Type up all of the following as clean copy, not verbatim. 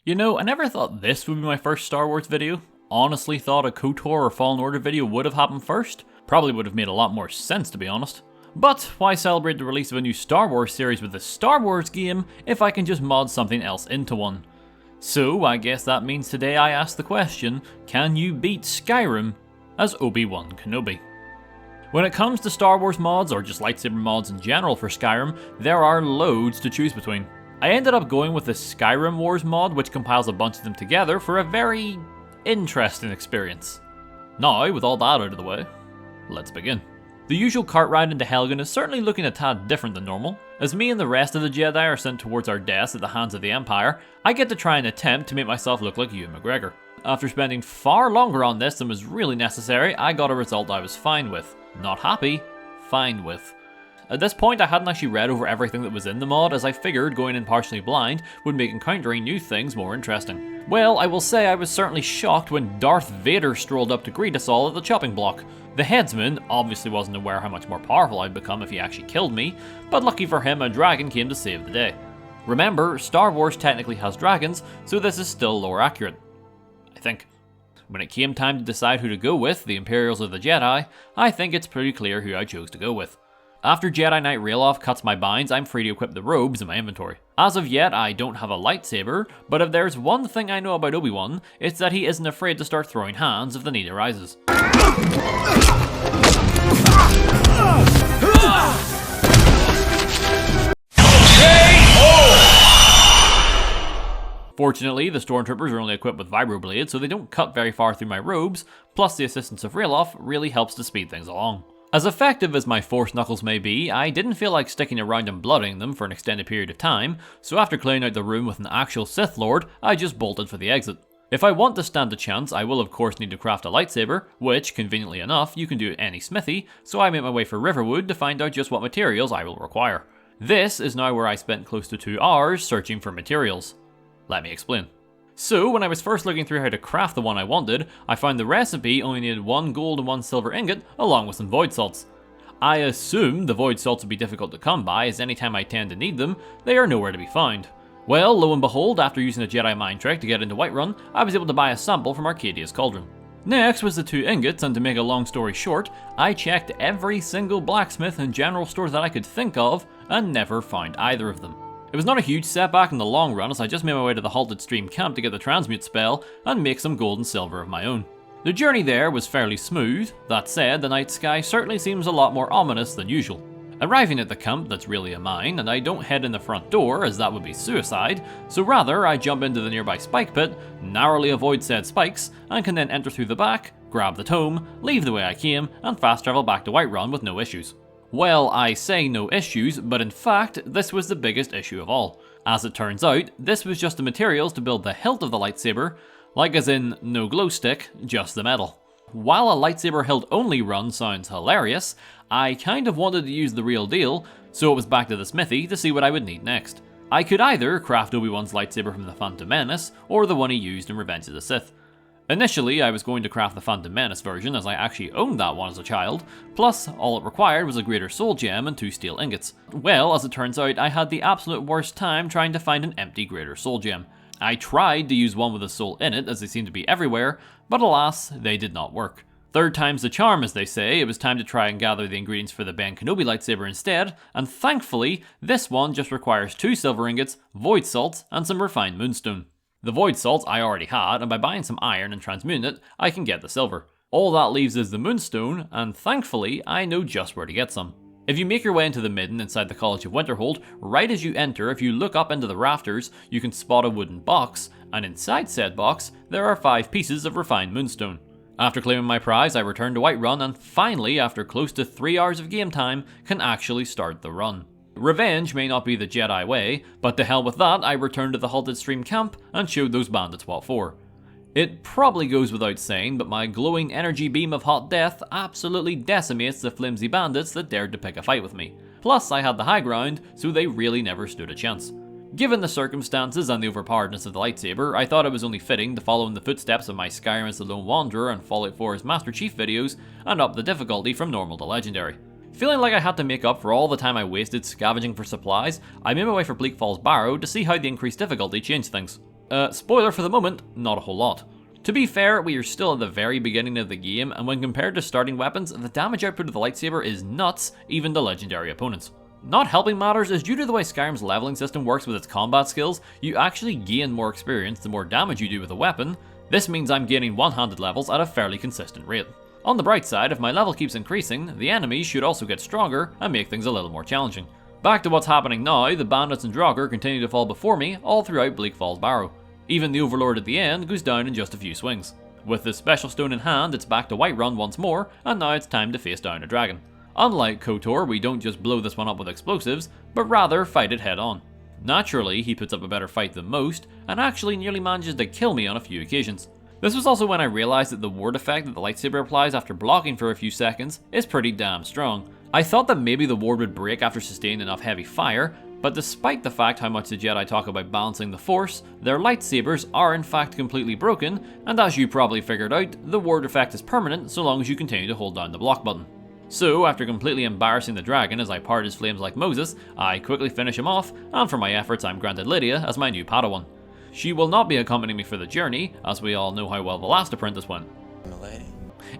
You know, I never thought this would be my first Star Wars video. Honestly thought a KOTOR or Fallen Order video would have happened first. Probably would have made a lot more sense, to be honest. But why celebrate the release of a new Star Wars series with a Star Wars game if I can just mod something else into one? So I guess that means today I ask the question, can you beat Skyrim as Obi-Wan Kenobi? When it comes to Star Wars mods, or just lightsaber mods in general for Skyrim, there are loads to choose between. I ended up going with the Skyrim Wars mod, which compiles a bunch of them together for a very interesting experience. Now, with all that out of the way, let's begin. The usual cart ride into Helgen is certainly looking a tad different than normal. As me and the rest of the Jedi are sent towards our deaths at the hands of the Empire, I get to try and attempt to make myself look like Ewan McGregor. After spending far longer on this than was really necessary, I got a result I was fine with. Not happy, fine with. At this point, I hadn't actually read over everything that was in the mod, as I figured going in partially blind would make encountering new things more interesting. Well, I will say I was certainly shocked when Darth Vader strolled up to greet us all at the chopping block. The headsman obviously wasn't aware how much more powerful I'd become if he actually killed me, but lucky for him, a dragon came to save the day. Remember, Star Wars technically has dragons, so this is still lore accurate. I think. When it came time to decide who to go with, the Imperials or the Jedi, I think it's pretty clear who I chose to go with. After Jedi Knight Railoff cuts my binds, I'm free to equip the robes in my inventory. As of yet, I don't have a lightsaber, but if there's one thing I know about Obi-Wan, it's that he isn't afraid to start throwing hands if the need arises. Fortunately, the stormtroopers are only equipped with vibroblades, so they don't cut very far through my robes, plus the assistance of Railoff really helps to speed things along. As effective as my Force Knuckles may be, I didn't feel like sticking around and blooding them for an extended period of time, so after clearing out the room with an actual Sith Lord, I just bolted for the exit. If I want to stand a chance, I will of course need to craft a lightsaber, which, conveniently enough, you can do at any smithy, so I make my way for Riverwood to find out just what materials I will require. This is now where I spent close to 2 hours searching for materials. Let me explain. So, when I was first looking through how to craft the one I wanted, I found the recipe only needed 1 gold and 1 silver ingot, along with some void salts. I assumed the void salts would be difficult to come by, as anytime I tend to need them, they are nowhere to be found. Well, lo and behold, after using a Jedi mind trick to get into Whiterun, I was able to buy a sample from Arcadia's Cauldron. Next was the 2 ingots, and to make a long story short, I checked every single blacksmith and general store that I could think of, and never found either of them. It was not a huge setback in the long run, as I just made my way to the Halted Stream camp to get the transmute spell and make some gold and silver of my own. The journey there was fairly smooth. That said, the night sky certainly seems a lot more ominous than usual. Arriving at the camp that's really a mine, and I don't head in the front door as that would be suicide, so rather I jump into the nearby spike pit, narrowly avoid said spikes, and can then enter through the back, grab the tome, leave the way I came, and fast travel back to Whiterun with no issues. Well, I say no issues, but in fact, this was the biggest issue of all. As it turns out, this was just the materials to build the hilt of the lightsaber, like as in, no glow stick, just the metal. While a lightsaber hilt only run sounds hilarious, I kind of wanted to use the real deal, so it was back to the smithy to see what I would need next. I could either craft Obi-Wan's lightsaber from the Phantom Menace, or the one he used in Revenge of the Sith. Initially, I was going to craft the Phantom Menace version, as I actually owned that one as a child, plus all it required was a Greater Soul Gem and 2 steel ingots. Well, as it turns out, I had the absolute worst time trying to find an empty Greater Soul Gem. I tried to use one with a soul in it, as they seem to be everywhere, but alas, they did not work. Third time's the charm, as they say. It was time to try and gather the ingredients for the Ben Kenobi lightsaber instead, and thankfully, this one just requires 2 silver ingots, void salts, and some refined moonstone. The void salts I already had, and by buying some iron and transmuting it, I can get the silver. All that leaves is the moonstone, and thankfully, I know just where to get some. If you make your way into the midden inside the College of Winterhold, right as you enter, if you look up into the rafters, you can spot a wooden box, and inside said box, there are 5 pieces of refined moonstone. After claiming my prize, I return to Whiterun, and finally, after close to 3 hours of game time, can actually start the run. Revenge may not be the Jedi way, but to hell with that, I returned to the Halted Stream camp and showed those bandits what for. It probably goes without saying, but my glowing energy beam of hot death absolutely decimates the flimsy bandits that dared to pick a fight with me. Plus, I had the high ground, so they really never stood a chance. Given the circumstances and the overpoweredness of the lightsaber, I thought it was only fitting to follow in the footsteps of my Skyrim as the Lone Wanderer and Fallout 4's Master Chief videos and up the difficulty from normal to legendary. Feeling like I had to make up for all the time I wasted scavenging for supplies, I made my way for Bleak Falls Barrow to see how the increased difficulty changed things. Spoiler for the moment, not a whole lot. To be fair, we are still at the very beginning of the game, and when compared to starting weapons, the damage output of the lightsaber is nuts, even to legendary opponents. Not helping matters is due to the way Skyrim's leveling system works with its combat skills, you actually gain more experience the more damage you do with a weapon. This means I'm gaining one-handed levels at a fairly consistent rate. On the bright side, if my level keeps increasing, the enemies should also get stronger and make things a little more challenging. Back to what's happening now, the bandits and Draugr continue to fall before me all throughout Bleak Falls Barrow. Even the Overlord at the end goes down in just a few swings. With the special stone in hand, it's back to Whiterun once more, and now it's time to face down a dragon. Unlike KOTOR, we don't just blow this one up with explosives, but rather fight it head on. Naturally, he puts up a better fight than most, and actually nearly manages to kill me on a few occasions. This was also when I realized that the ward effect that the lightsaber applies after blocking for a few seconds is pretty damn strong. I thought that maybe the ward would break after sustaining enough heavy fire, but despite the fact how much the Jedi talk about balancing the Force, their lightsabers are in fact completely broken, and as you probably figured out, the ward effect is permanent so long as you continue to hold down the block button. So, after completely embarrassing the dragon as I part his flames like Moses, I quickly finish him off, and for my efforts I'm granted Lydia as my new Padawan. She will not be accompanying me for the journey, as we all know how well the last apprentice went.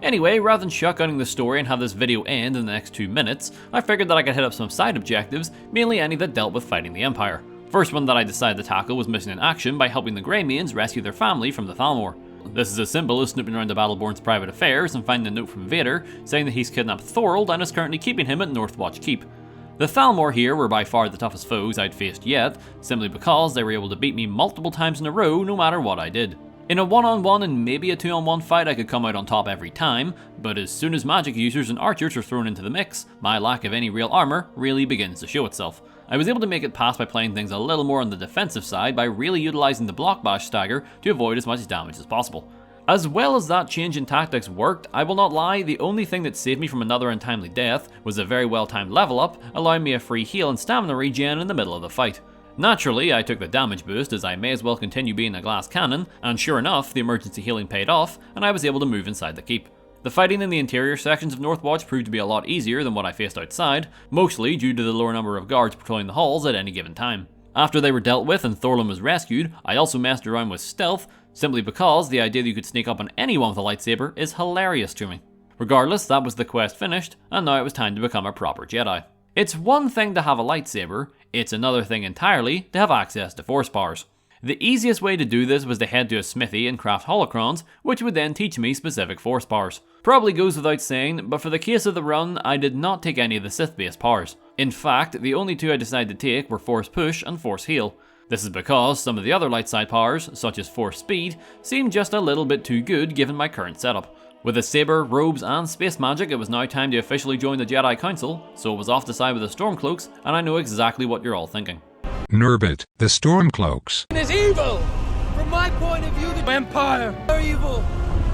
Anyway, rather than shotgunning the story and have this video end in the next 2 minutes, I figured that I could hit up some side objectives, mainly any that dealt with fighting the Empire. First one that I decided to tackle was mission in action by helping the Greymanes rescue their family from the Thalmor. This is as simple as snooping around the Battleborn's private affairs and finding a note from Vader saying that he's kidnapped Thorald and is currently keeping him at Northwatch Keep. The Thalmor here were by far the toughest foes I'd faced yet, simply because they were able to beat me multiple times in a row no matter what I did. In a one-on-one and maybe a two-on-one fight I could come out on top every time, but as soon as magic users and archers are thrown into the mix, my lack of any real armor really begins to show itself. I was able to make it past by playing things a little more on the defensive side by really utilizing the block bash stagger to avoid as much damage as possible. As well as that change in tactics worked, I will not lie, the only thing that saved me from another untimely death was a very well timed level up, allowing me a free heal and stamina regen in the middle of the fight. Naturally, I took the damage boost as I may as well continue being a glass cannon, and sure enough, the emergency healing paid off, and I was able to move inside the keep. The fighting in the interior sections of Northwatch proved to be a lot easier than what I faced outside, mostly due to the lower number of guards patrolling the halls at any given time. After they were dealt with and Thorald was rescued, I also messed around with stealth, simply because the idea that you could sneak up on anyone with a lightsaber is hilarious to me. Regardless, that was the quest finished, and now it was time to become a proper Jedi. It's one thing to have a lightsaber, it's another thing entirely to have access to Force powers. The easiest way to do this was to head to a smithy and craft holocrons, which would then teach me specific Force powers. Probably goes without saying, but for the case of the run, I did not take any of the Sith-based powers. In fact, the only two I decided to take were Force Push and Force Heal. This is because some of the other light side powers, such as Force Speed, seemed just a little bit too good given my current setup. With a saber, robes, and space magic, it was now time to officially join the Jedi Council, so it was off to side with the Stormcloaks, and I know exactly what you're all thinking. Nerbit, the Stormcloaks. Is evil! From my point of view, the Empire are evil.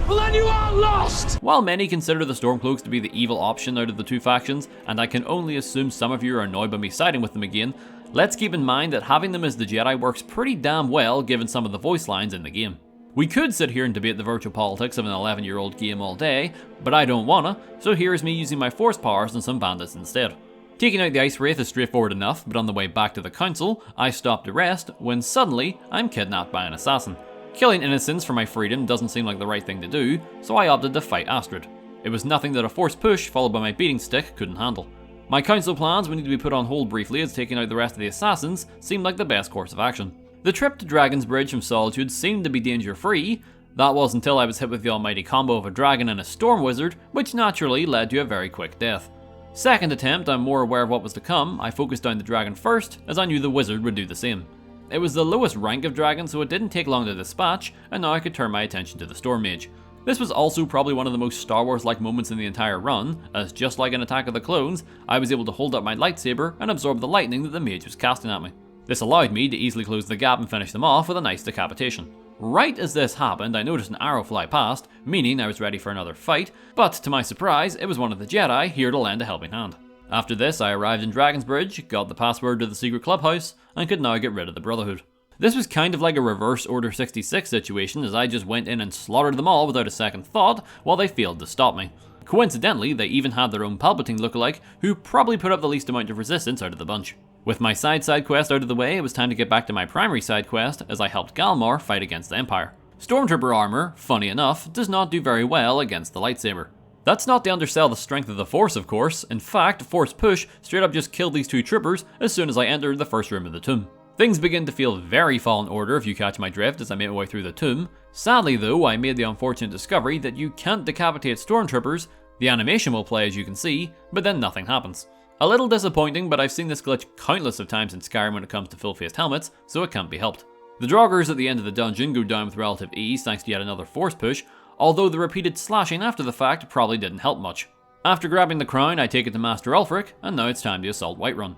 Well, then you are lost! While many consider the Stormcloaks to be the evil option out of the two factions, and I can only assume some of you are annoyed by me siding with them again, let's keep in mind that having them as the Jedi works pretty damn well given some of the voice lines in the game. We could sit here and debate the virtual politics of an 11-year-old game all day, but I don't wanna, so here is me using my Force powers on some bandits instead. Taking out the Ice Wraith is straightforward enough, but on the way back to the Council, I stop to rest when suddenly I'm kidnapped by an assassin. Killing innocents for my freedom doesn't seem like the right thing to do, so I opted to fight Astrid. It was nothing that a Force Push followed by my beating stick couldn't handle. My Council plans would need to be put on hold briefly as taking out the rest of the assassins seemed like the best course of action. The trip to Dragon's Bridge from Solitude seemed to be danger-free. That was until I was hit with the almighty combo of a dragon and a storm wizard, which naturally led to a very quick death. Second attempt, I'm more aware of what was to come. I focused down the dragon first, as I knew the wizard would do the same. It was the lowest rank of dragon, so it didn't take long to dispatch, and now I could turn my attention to the Storm Mage. This was also probably one of the most Star Wars-like moments in the entire run, as just like in Attack of the Clones, I was able to hold up my lightsaber and absorb the lightning that the mage was casting at me. This allowed me to easily close the gap and finish them off with a nice decapitation. Right as this happened, I noticed an arrow fly past, meaning I was ready for another fight, but to my surprise, it was one of the Jedi here to lend a helping hand. After this, I arrived in Dragon's Bridge, got the password to the secret clubhouse, and could now get rid of the Brotherhood. This was kind of like a reverse Order 66 situation, as I just went in and slaughtered them all without a second thought while they failed to stop me. Coincidentally, they even had their own Palpatine lookalike, who probably put up the least amount of resistance out of the bunch. With my side quest out of the way, it was time to get back to my primary side quest as I helped Thalmor fight against the Empire. Stormtrooper armor, funny enough, does not do very well against the lightsaber. That's not to undersell the strength of the Force, of course. In fact, Force Push straight up just killed these two troopers as soon as I entered the first room of the tomb. Things begin to feel very Fallen Order if you catch my drift as I make my way through the tomb. Sadly though, I made the unfortunate discovery that you can't decapitate stormtroopers. The animation will play as you can see, but then nothing happens. A little disappointing, but I've seen this glitch countless of times in Skyrim when it comes to full-faced helmets, so it can't be helped. The Draugrs at the end of the dungeon go down with relative ease thanks to yet another Force Push, although the repeated slashing after the fact probably didn't help much. After grabbing the crown, I take it to Master Ulfric, and now it's time to assault Whiterun.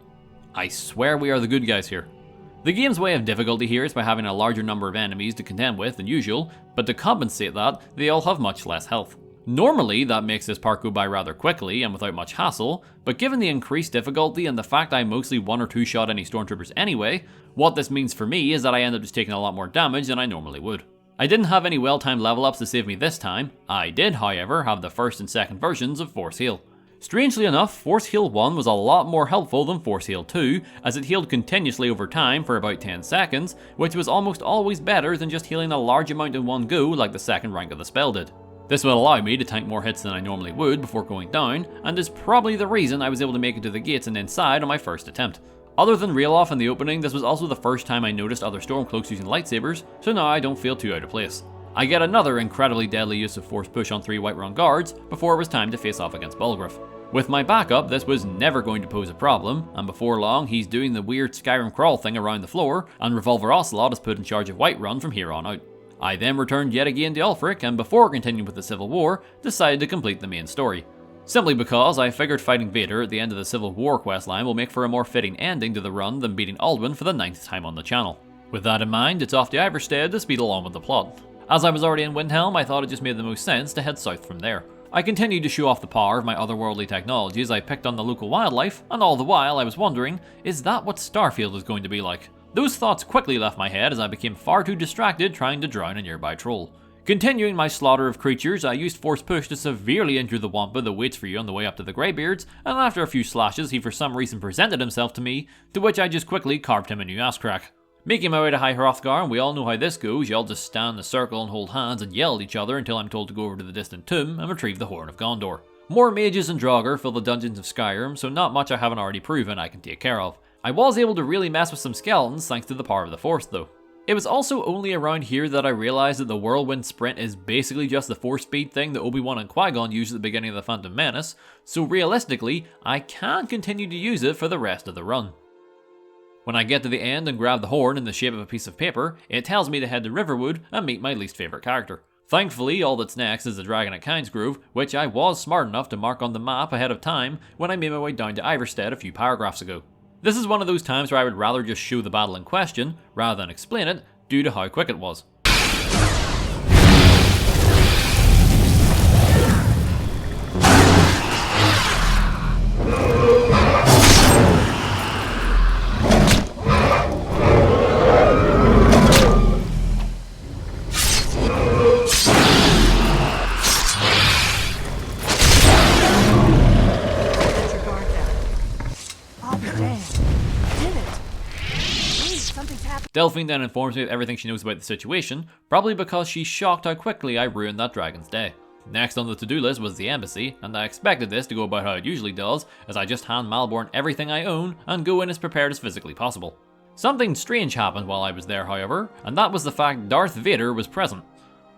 I swear we are the good guys here. The game's way of difficulty here is by having a larger number of enemies to contend with than usual, but to compensate that, they all have much less health. Normally, that makes this part go by rather quickly and without much hassle, but given the increased difficulty and the fact I mostly one or two shot any stormtroopers anyway, what this means for me is that I end up just taking a lot more damage than I normally would. I didn't have any well-timed level ups to save me this time. I did, however, have the first and second versions of Force Heal. Strangely enough, Force Heal 1 was a lot more helpful than Force Heal 2, as it healed continuously over time for about 10 seconds, which was almost always better than just healing a large amount in one go like the second rank of the spell did. This would allow me to tank more hits than I normally would before going down, and is probably the reason I was able to make it to the gates and inside on my first attempt. Other than Raelof in the opening, this was also the first time I noticed other Stormcloaks using lightsabers, so now I don't feel too out of place. I get another incredibly deadly use of Force Push on 3 Whiterun guards before it was time to face off against Bulgriff. With my backup, this was never going to pose a problem, and before long he's doing the weird Skyrim crawl thing around the floor, and Revolver Ocelot is put in charge of Whiterun from here on out. I then returned yet again to Ulfric, and before continuing with the Civil War, decided to complete the main story. Simply because I figured fighting Vader at the end of the Civil War questline will make for a more fitting ending to the run than beating Alduin for the 9th time on the channel. With that in mind, it's off to Iverstead to speed along with the plot. As I was already in Windhelm, I thought it just made the most sense to head south from there. I continued to show off the power of my otherworldly technology as I picked on the local wildlife, and all the while I was wondering, is that what Starfield is going to be like? Those thoughts quickly left my head as I became far too distracted trying to drown a nearby troll. Continuing my slaughter of creatures, I used Force Push to severely injure the Wampa that waits for you on the way up to the Greybeards, and after a few slashes he for some reason presented himself to me, to which I just quickly carved him a new ass crack. Making my way to High Hrothgar, and we all know how this goes, you all just stand in a circle and hold hands and yell at each other until I'm told to go over to the distant tomb and retrieve the Horn of Gondor. More mages and Draugr fill the dungeons of Skyrim, so not much I haven't already proven I can take care of. I was able to really mess with some skeletons thanks to the power of the Force though. It was also only around here that I realized that the Whirlwind Sprint is basically just the force speed thing that Obi-Wan and Qui-gon used at the beginning of the Phantom Menace, so realistically, I can continue to use it for the rest of the run. When I get to the end and grab the horn in the shape of a piece of paper, it tells me to head to Riverwood and meet my least favourite character. Thankfully, all that's next is the Dragon at Kynesgrove, which I was smart enough to mark on the map ahead of time when I made my way down to Iverstead a few paragraphs ago. This is one of those times where I would rather just show the battle in question, rather than explain it, due to how quick it was. Delphine then informs me of everything she knows about the situation, probably because she's shocked how quickly I ruined that dragon's day. Next on the to-do list was the embassy, and I expected this to go about how it usually does, as I just hand Malborn everything I own and go in as prepared as physically possible. Something strange happened while I was there, however, and that was the fact Darth Vader was present.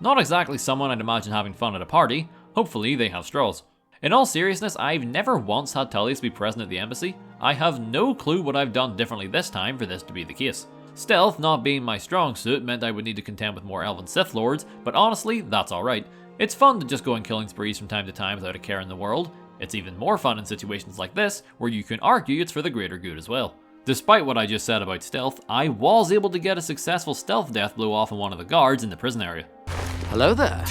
Not exactly someone I'd imagine having fun at a party. Hopefully they have straws. In all seriousness, I've never once had Tullius be present at the embassy. I have no clue what I've done differently this time for this to be the case. Stealth not being my strong suit meant I would need to contend with more elven Sith Lords, but honestly, that's alright. It's fun to just go on killing sprees from time to time without a care in the world. It's even more fun in situations like this, where you can argue it's for the greater good as well. Despite what I just said about stealth, I was able to get a successful stealth death blow off on one of the guards in the prison area. Hello there.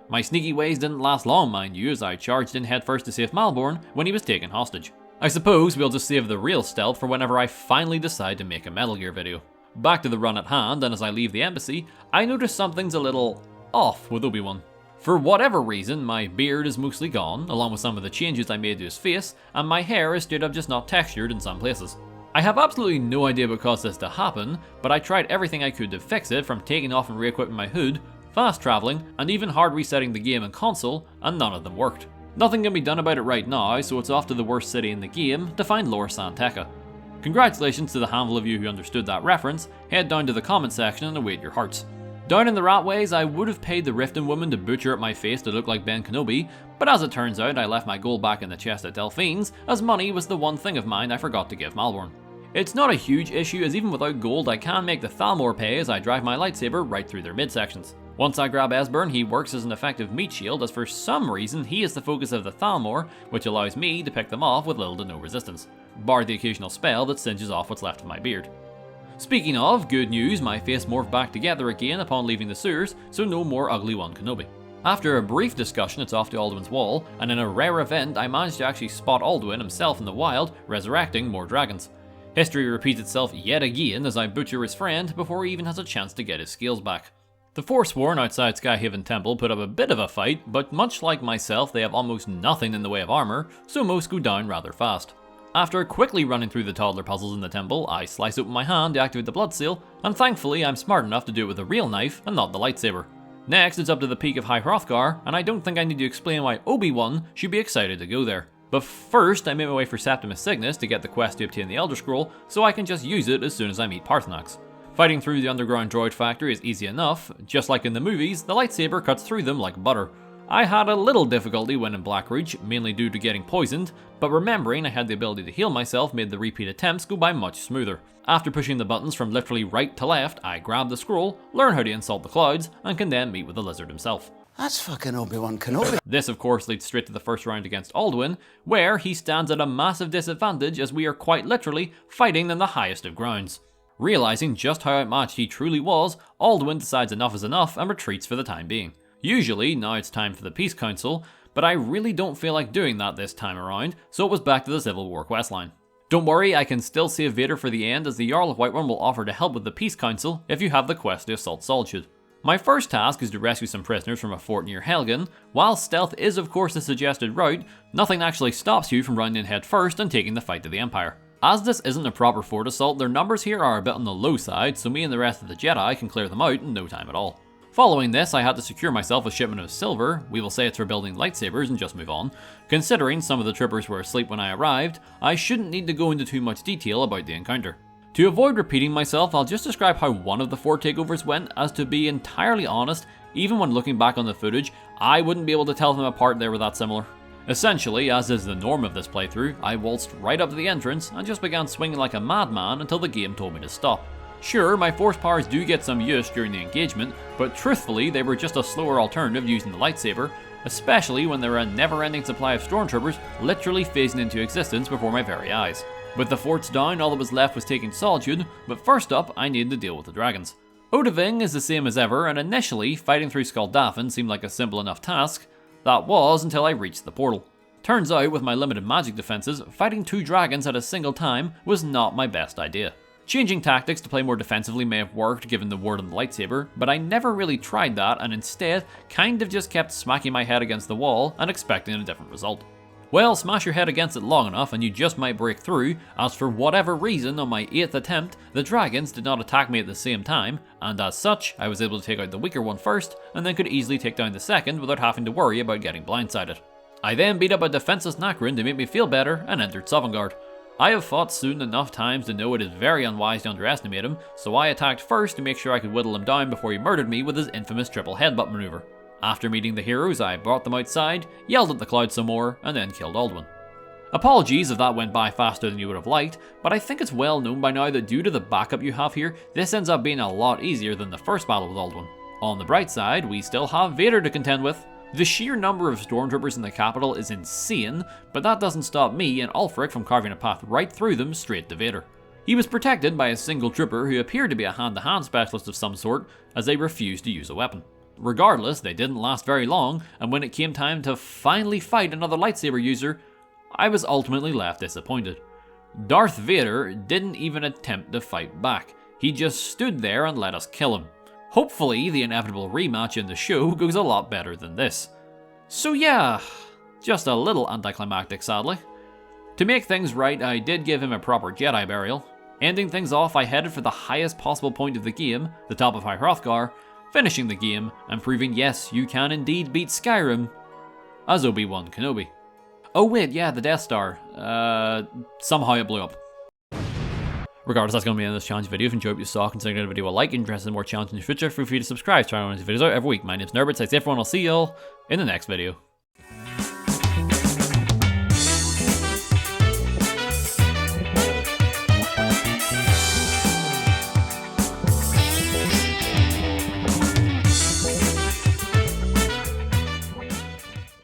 My sneaky ways didn't last long, mind you, as I charged in headfirst to save Malborn when he was taken hostage. I suppose we'll just save the real stealth for whenever I finally decide to make a Metal Gear video. Back to the run at hand, and as I leave the embassy, I notice something's a little off with Obi-Wan. For whatever reason, my beard is mostly gone, along with some of the changes I made to his face, and my hair is straight up just not textured in some places. I have absolutely no idea what caused this to happen, but I tried everything I could to fix it, from taking off and re-equipping my hood, fast travelling, and even hard resetting the game and console, and none of them worked. Nothing can be done about it right now, so it's off to the worst city in the game to find Lor San Tekka. Congratulations to the handful of you who understood that reference. Head down to the comment section and await your hearts. Down in the Ratways, I would have paid the Riften woman to butcher up my face to look like Ben Kenobi, but as it turns out I left my gold back in the chest at Delphine's, as money was the one thing of mine I forgot to give Malborn. It's not a huge issue, as even without gold I can make the Thalmor pay as I drive my lightsaber right through their midsections. Once I grab Esbern, he works as an effective meat shield, as for some reason he is the focus of the Thalmor, which allows me to pick them off with little to no resistance, bar the occasional spell that singes off what's left of my beard. Speaking of, good news, my face morphed back together again upon leaving the sewers, so no more Obi-Wan Kenobi. After a brief discussion, it's off to Alduin's wall, and in a rare event I managed to actually spot Alduin himself in the wild, resurrecting more dragons. History repeats itself yet again as I butcher his friend before he even has a chance to get his skills back. The Forsworn outside Skyhaven Temple put up a bit of a fight, but much like myself they have almost nothing in the way of armour, so most go down rather fast. After quickly running through the toddler puzzles in the temple, I slice open my hand to activate the blood seal, and thankfully I'm smart enough to do it with a real knife and not the lightsaber. Next it's up to the peak of High Hrothgar, and I don't think I need to explain why Obi-Wan should be excited to go there. But first, I make my way for Septimus Cygnus to get the quest to obtain the Elder Scroll, so I can just use it as soon as I meet Paarthurnax. Fighting through the underground droid factory is easy enough. Just like in the movies, the lightsaber cuts through them like butter. I had a little difficulty when in Blackreach, mainly due to getting poisoned, but remembering I had the ability to heal myself made the repeat attempts go by much smoother. After pushing the buttons from literally right to left, I grab the scroll, learn how to insult the clouds, and can then meet with the lizard himself. That's fucking Obi-Wan Kenobi. This of course leads straight to the first round against Alduin, where he stands at a massive disadvantage as we are quite literally fighting in the highest of grounds. Realising just how outmatched he truly was, Alduin decides enough is enough and retreats for the time being. Usually, now it's time for the Peace Council, but I really don't feel like doing that this time around, so it was back to the Civil War questline. Don't worry, I can still save Vader for the end, as the Jarl of Whiterun will offer to help with the Peace Council if you have the quest to assault Solitude. My first task is to rescue some prisoners from a fort near Helgen. While stealth is of course the suggested route, nothing actually stops you from running in head first and taking the fight to the Empire. As this isn't a proper fort assault, their numbers here are a bit on the low side, so me and the rest of the Jedi can clear them out in no time at all. Following this, I had to secure myself a shipment of silver. We will say it's for building lightsabers and just move on. Considering some of the troopers were asleep when I arrived, I shouldn't need to go into too much detail about the encounter. To avoid repeating myself, I'll just describe how one of the fort takeovers went, as to be entirely honest, even when looking back on the footage, I wouldn't be able to tell them apart they were that similar. Essentially, as is the norm of this playthrough, I waltzed right up to the entrance and just began swinging like a madman until the game told me to stop. Sure, my force powers do get some use during the engagement, but truthfully they were just a slower alternative using the lightsaber, especially when there were a never-ending supply of stormtroopers literally phasing into existence before my very eyes. With the forts down, all that was left was taking Solitude, but first up, I needed to deal with the dragons. Odaving is the same as ever, and initially, fighting through Skuldafn seemed like a simple enough task. That was until I reached the portal. Turns out, with my limited magic defenses, fighting two dragons at a single time was not my best idea. Changing tactics to play more defensively may have worked given the word on the lightsaber, but I never really tried that and instead kind of just kept smacking my head against the wall and expecting a different result. Well, smash your head against it long enough and you just might break through, as for whatever reason on my 8th attempt, the dragons did not attack me at the same time, and as such, I was able to take out the weaker one first, and then could easily take down the second without having to worry about getting blindsided. I then beat up a defenseless Nacrin to make me feel better and entered Sovngarde. I have fought Soon enough times to know it is very unwise to underestimate him, so I attacked first to make sure I could whittle him down before he murdered me with his infamous triple headbutt maneuver. After meeting the heroes, I brought them outside, yelled at the cloud some more, and then killed Alduin. Apologies if that went by faster than you would have liked, but I think it's well known by now that due to the backup you have here, this ends up being a lot easier than the first battle with Alduin. On the bright side, we still have Vader to contend with. The sheer number of stormtroopers in the capital is insane, but that doesn't stop me and Ulfric from carving a path right through them straight to Vader. He was protected by a single trooper who appeared to be a hand-to-hand specialist of some sort, as they refused to use a weapon. Regardless, they didn't last very long, and when it came time to finally fight another lightsaber user, I was ultimately left disappointed. Darth Vader didn't even attempt to fight back. He just stood there and let us kill him. Hopefully, the inevitable rematch in the show goes a lot better than this. So yeah, just a little anticlimactic sadly. To make things right, I did give him a proper Jedi burial. Ending things off, I headed for the highest possible point of the game, the top of High Hrothgar, finishing the game, and proving yes, you can indeed beat Skyrim, as Obi-Wan Kenobi. Oh wait, yeah, the Death Star. Somehow it blew up. Regardless, that's going to be the end of this challenge video. If you enjoyed what you saw, consider giving the video a like. Interested in more challenges in the future, feel free to subscribe. Try to run these videos out every week. My name's Nerbit, thanks everyone, I'll see y'all in the next video.